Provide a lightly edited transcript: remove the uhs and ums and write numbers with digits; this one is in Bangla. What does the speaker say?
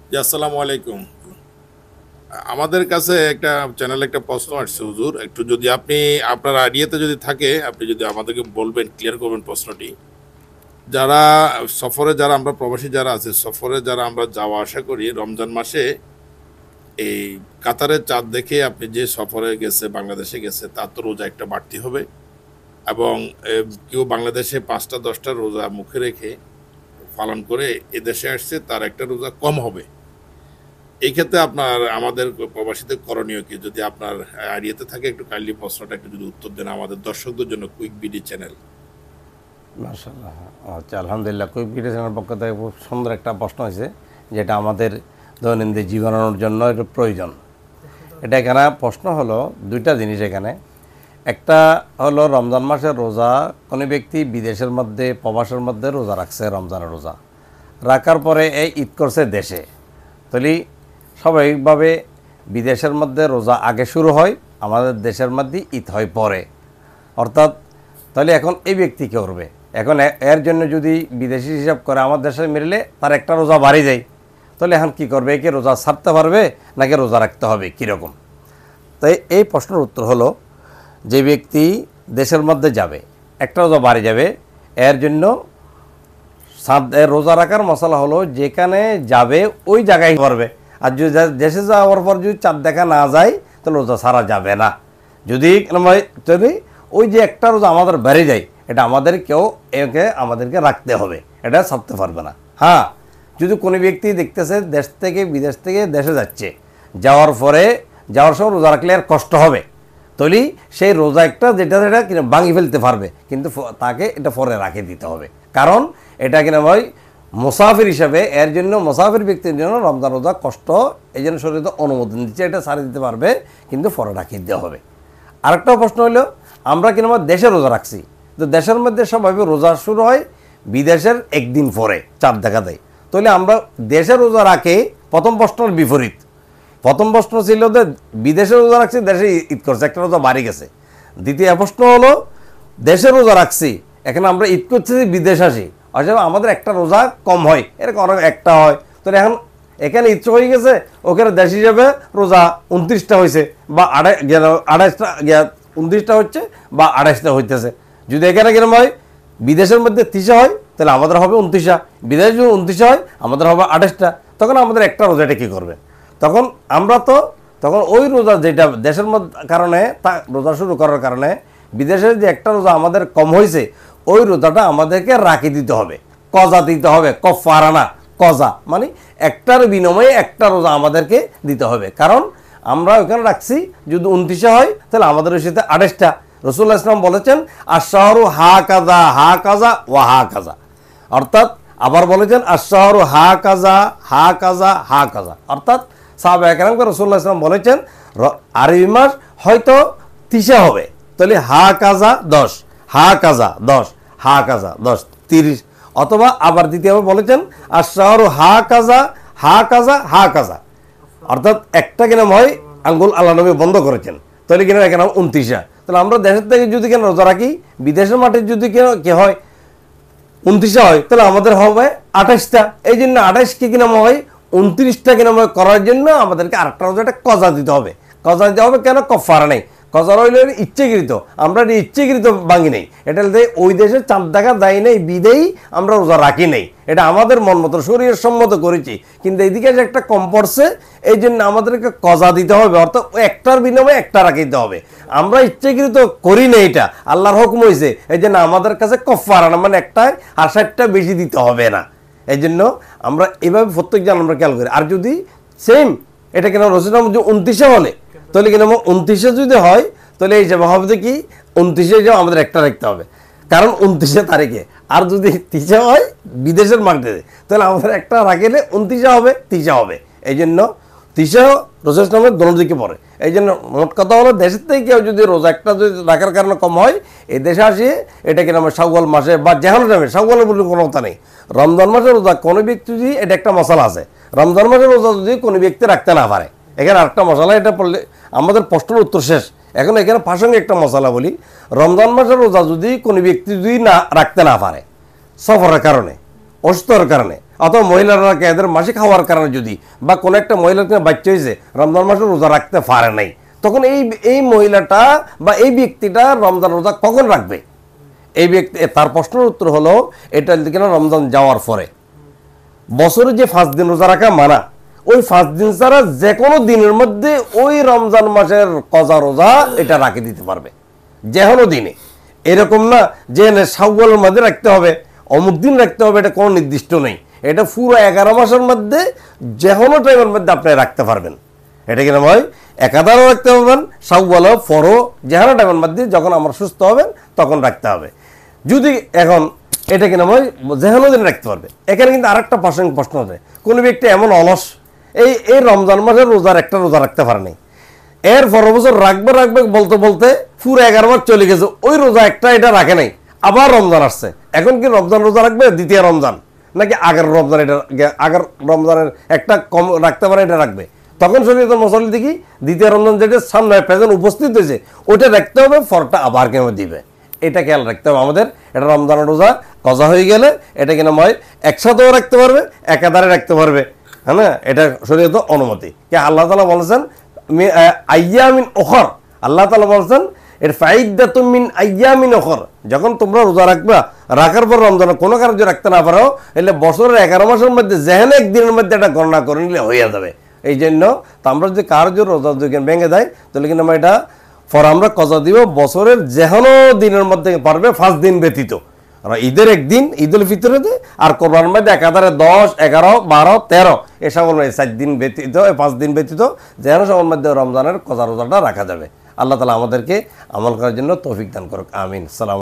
জি, আসসালামু আলাইকুম। আমাদের কাছে একটা চ্যানেলে একটা প্রশ্ন আসছে হুজুর। একটু যদি আপনি আপনার আইডিয়াতে যদি থাকে, আপনি যদি আমাদেরকে বলবেন, ক্লিয়ার করবেন প্রশ্নটি। যারা সফরে যারা আমরা প্রবাসী যারা আছে, সফরে যারা আমরা যাওয়া আসা করি রমজান মাসে, এই কাতারের চাঁদ দেখে আপনি যে সফরে গেছে, বাংলাদেশে গেছে, তার তো রোজা একটা বাড়তি হবে এবং কেউ বাংলাদেশে ৫টা ১০টা রোজা মুখে রেখে পালন করে এদেশে আসছে, তার একটা রোজা কম হবে। এই ক্ষেত্রে আপনার আমাদের প্রবাসীদের করণীয় কি? যদি আপনার আইডিয়াতে থাকে একটু কাইন্ডলি প্রশ্নটা একটু যদি উত্তর দেন আমাদের দর্শকদের জন্য, কুইক বিডি চ্যানেল। মাশাআল্লাহ। আচ্ছা, আলহামদুলিল্লাহ। কুইক বিটিশনের পক্ষ থেকে খুব সুন্দর একটা প্রশ্ন হয়েছে, যেটা আমাদের দৈনন্দিন জীবনের জন্য এটা প্রয়োজন। এটা এখানে প্রশ্ন হলো দুইটা জিনিস এখানে। একটা হলো রমজান মাসের রোজা, কোনো ব্যক্তি বিদেশের মধ্যে প্রবাসের মধ্যে রোজা রাখছে, রমজানের রোজা রাখার পরে এই ঈদ করছে দেশে। তাহলে স্বাভাবিকভাবে বিদেশের মধ্যে রোজা আগে শুরু হয়, আমাদের দেশের মধ্যে ঈদ হয় পরে। অর্থাৎ তাহলে এখন এই ব্যক্তি কী করবে? এখন এর জন্য যদি বিদেশি হিসাব করে আমার দেশে মিললে তার একটা রোজা বাড়ি যায়, তাহলে এখন কী করবে? একে রোজা ছাড়তে পারবে নাকি রোজা রাখতে হবে কীরকম? তাই এই প্রশ্নের উত্তর হলো, যে ব্যক্তি দেশের মধ্যে যাবে একটা রোজা বাড়ি যাবে, এর জন্য রোজা রাখার মশলা হলো যেখানে যাবে ওই জায়গায় করবে। আর যদি দেশে যাওয়ার পর যদি চাঁদ দেখা না যায় তাহলে রোজা ছাড়া যাবে না। যদি ওই যে একটা রোজা আমাদের বেড়ে যায়, এটা আমাদেরকে রাখতে হবে, এটা ছাড়তে পারবে না। হ্যাঁ, যদি কোনো ব্যক্তি দেখতেছে দেশ থেকে বিদেশ থেকে দেশে যাচ্ছে, যাওয়ার সময় রোজা রাখলে আর কষ্ট হবে, তাহলে সেই রোজা একটা যেটা ভাঙি ফেলতে পারবে, কিন্তু তাকে এটা পরে রাখে দিতে হবে। কারণ এটা কিনা ভাই মুসাফির হিসাবে, এর জন্য মুসাফির ব্যক্তির জন্য রমজান রোজা কষ্ট, এই জন্য শরীরে অনুমোদন দিচ্ছে, এটা সারি দিতে পারবে, কিন্তু পরে রাখিয়ে দেওয়া হবে। আরেকটা প্রশ্ন হলো, আমরা কিনা দেশে রোজা রাখছি, তো দেশের মধ্যে স্বাভাবিক রোজা শুরু হয় বিদেশের একদিন পরে চাঁদ দেখা দেয়, তাহলে আমরা দেশে রোজা রাখে প্রথম প্রশ্নের বিপরীত। প্রথম প্রশ্ন ছিল যে বিদেশে রোজা রাখছি, দেশে ঈদ করছে, একটা রোজা বাড়ি গেছে। দ্বিতীয় প্রশ্ন হলো, দেশে রোজা রাখছি, এখানে আমরা ঈদ করছি বিদেশ আসি, অথবা আমাদের একটা রোজা কম হয়, এরকম অনেক একটা হয়, তাহলে এখন এখানে ঈদ হয়ে গেছে, ওখানে দেশ হিসাবে রোজা 29টা হয়েছে বা 28টা 29টা হচ্ছে বা 28টা হইতেছে। যদি এখানে কিরম হয় বিদেশের মধ্যে 30 হয়, তাহলে আমাদের হবে 29টা, বিদেশে যদি 29 হয় আমাদের হবে 28টা, তখন আমাদের একটা রোজাটা কী করবে? তখন আমরা তখন ওই রোজা যেটা দেশের মধ্যে কারণে রোজা শুরু করার কারণে বিদেশের যে একটা রোজা আমাদের কম হয়েছে, ওই রোজাটা আমাদেরকে রাখি দিতে হবে, কজা দিতে হবে। কফারানা, কজা মানে একটার বিনিময়ে একটা রোজা আমাদেরকে দিতে হবে। কারণ আমরা ওখানে রাখছি যদি 29 হয়, তাহলে আমাদের ওই সাথে 28টা। রাসূলুল্লাহ সাল্লাল্লাহু আলাইহি ওয়াসাল্লাম বলেছেন, আশ-শাহরু হা কাজা হা কাজা ওয়া হা কাজা। অর্থাৎ আবার বলেছেন, আশ-শাহরু হা কাজা হা কাজা হা কাজা। অর্থাৎ সাহাবায়ে কেরামকে রাসূলুল্লাহ সাল্লাল্লাহু আলাইহি ওয়াসাল্লাম বলেছেন, আরবি মাস হয়তো 30 হবে, তাহলে হা কাজা 10, হা কাজা 10, হা কাজা 10, 30। অথবা আবার দ্বিতীয়বার বলেছেন, আশ-শাহরু হা কাজা হা কাজা হা কাজা। অর্থাৎ একটা কিনা হয় আঙ্গুল আল্লাহ নবী বন্ধ করেছেন, তাহলে কিনা এখানে 29টা। তাহলে আমরা দেশের থেকে যদি কেন রোজা রাখি, বিদেশের মাঠে যদি কে হয় 29 হয়, তাহলে আমাদের হবে 28টা। এই জন্য 28কে কিনা হয় 29টা কিনা করার জন্য আমাদেরকে আরেকটা রোজাটা কজা দিতে হবে। কজা দিতে হবে কেন? কফারা নেই, কজা রইল ইচ্ছেকৃত, আমরা ইচ্ছেকৃত ভাঙি নেই, এটা ওই দেশে চাঁদ দেখা দেয় নেই বিদেই আমরা রোজা রাখি নেই, এটা আমাদের মন মতো শরীরের সম্মত করেছি, কিন্তু এইদিকে যে একটা কম পড়ছে, এই জন্য আমাদেরকে কজা দিতে হবে, অর্থাৎ একটার বিনিময়ে একটা রাখিতে হবে। আমরা ইচ্ছেকৃত করি না, এটা আল্লাহর হুকুম হয়েছে, এই জন্য আমাদের কাছে কফারা না, মানে একটাই আর 60টা বেশি দিতে হবে না। এই জন্য আমরা এভাবে প্রত্যেকজন আমরা খেয়াল করি। আর যদি সেম এটা কিনা রসুলাম যে 29 হলে, তাহলে কিনা 29 যদি হয়, তাহলে এই যে হবে কি 29 যে আমাদের একটা রাখতে হবে, কারণ 29 তারিখে। আর যদি 30 হয় বিদেশের মাঠে, তাহলে আমাদের একটা রাখলে 29 হবে, 30 হবে। এই জন্য 30 রোজার নামে দোনোদিকে পড়ে। এই জন্য মোট কথা হলো, দেশের থেকে কেউ যদি রোজা একটা যদি রাখার কারণে কম হয়, এই দেশে আসিয়ে এটা কিনা শাওয়াল মাসে বা যেখানে যাবে, শাওয়ালের বলে কোনো কথা নেই, রমজান মাসের রোজা কোনো ব্যক্তি যদি, এটা একটা মশলা আছে, রমজান মাসের রোজা যদি কোনো ব্যক্তি রাখতে না পারে, এখানে আরেকটা মশলা, এটা পড়লে আমাদের প্রশ্নের উত্তর শেষ। এখন এখানে প্রাসঙ্গিক একটা মশলা বলি, রমজান মাসের রোজা যদি কোনো ব্যক্তি যদি না রাখতে না পারে, সফরের কারণে, অসুস্থতার কারণে, অথবা মহিলারা এদের মাসিক হওয়ার কারণে যদি বা কোনো একটা মহিলার বাচ্চা হয়েছে রমজান মাসে রোজা রাখতে পারে নাই, তখন এই মহিলাটা বা এই ব্যক্তিটা রমজান রোজা কখন রাখবে? এই ব্যক্তি তার প্রশ্নের উত্তর হলো এটা কিনা রমজান যাওয়ার পরে বছরে যে 5 দিন রোজা রাখা মানা, ওই 5 দিন ছাড়া যে কোনো দিনের মধ্যে ওই রমজান মাসের কজা রোজা এটা রাখে দিতে পারবে যে কোনো দিনে। এরকম না যে শাওয়ালের মধ্যে রাখতে হবে, অমুক দিন রাখতে হবে, এটা কোনো নির্দিষ্ট নেই। এটা পুরো 11 মাসের মধ্যে যে কোনো টাইমের মধ্যে আপনি রাখতে পারবেন। এটা কিনা ভাই একাধারও রাখতে পারবেন, শাওয়ালও ফরও যে কোনো টাইমের মধ্যে যখন আমরা সুস্থ হবেন তখন রাখতে হবে। যদি এখন এটা কিনা ভাই যে কোনো দিন রাখতে পারবে। এখানে কিন্তু আরেকটা প্রাসঙ্গিক প্রশ্ন আছে, কোনো ব্যক্তি এমন অলস এই রমজান মাসের রোজার একটা রোজা রাখতে পারে নাই, এর পরের বছর রাখবে বলতে বলতে পুরো 11 মাস চলে গেছে, ওই রোজা একটা এটা রাখে নাই, আবার রমজান আসছে, এখন কি রমজান রোজা রাখবে দ্বিতীয় রমজান নাকি আগের রমজান? এটা আগের রমজানের একটা কম রাখতে পারে এটা রাখবে। তখন শরীয়তের মশলা দেখি দ্বিতীয় রমজান যেটা সামনে প্রেজেন্ট উপস্থিত হয়েছে ওইটা রাখতে হবে, ফরটা আবার কেন দিবে, এটা খেয়াল রাখতে হবে আমাদের। এটা রমজানের রোজা কজা হয়ে গেলে এটা কিনা হয় একসাথেও রাখতে পারবে, একাধারে রাখতে পারবে, হ্যাঁ না? এটা শরীয়ত অনুমতি। কে আল্লাহ তাআলা বলেছেন আইয়ামিন উখর, আল্লাহ তাআলা বলেছেন এর ফাইদাতুম মিন আইয়ামিন উখর, যখন তোমরা রোজা রাখবা রাখার পর রমজানে কোনো কারণে যদি রাখতে না পারো এলে বছরের 11 মাসের মধ্যে যেহেন একদিনের মধ্যে এটা গণনা করে নিলে হয়ে যাবে। এই জন্য তো আমরা যদি কার জন্য রোজা যদি ভেঙে দেয় তাহলে কিন্তু আমরা এটা আমরা কজা দিব বছরের যেহেন দিনের মধ্যে পারবে 5 দিন ব্যতীত। আর ঈদের একদিন ঈদ উল ফিতরেতে আর কোরবানির মধ্যে একাধারে 10, 11, 12, 13 এ সকল 4 দিন ব্যতীত 5 দিন ব্যতীত যেন সকল মধ্যে রমজানের কজা রোজাটা রাখা যাবে। আল্লাহ তাআলা আমাদেরকে আমল করার জন্য তৌফিক দান করুক, আমিন। সালাম।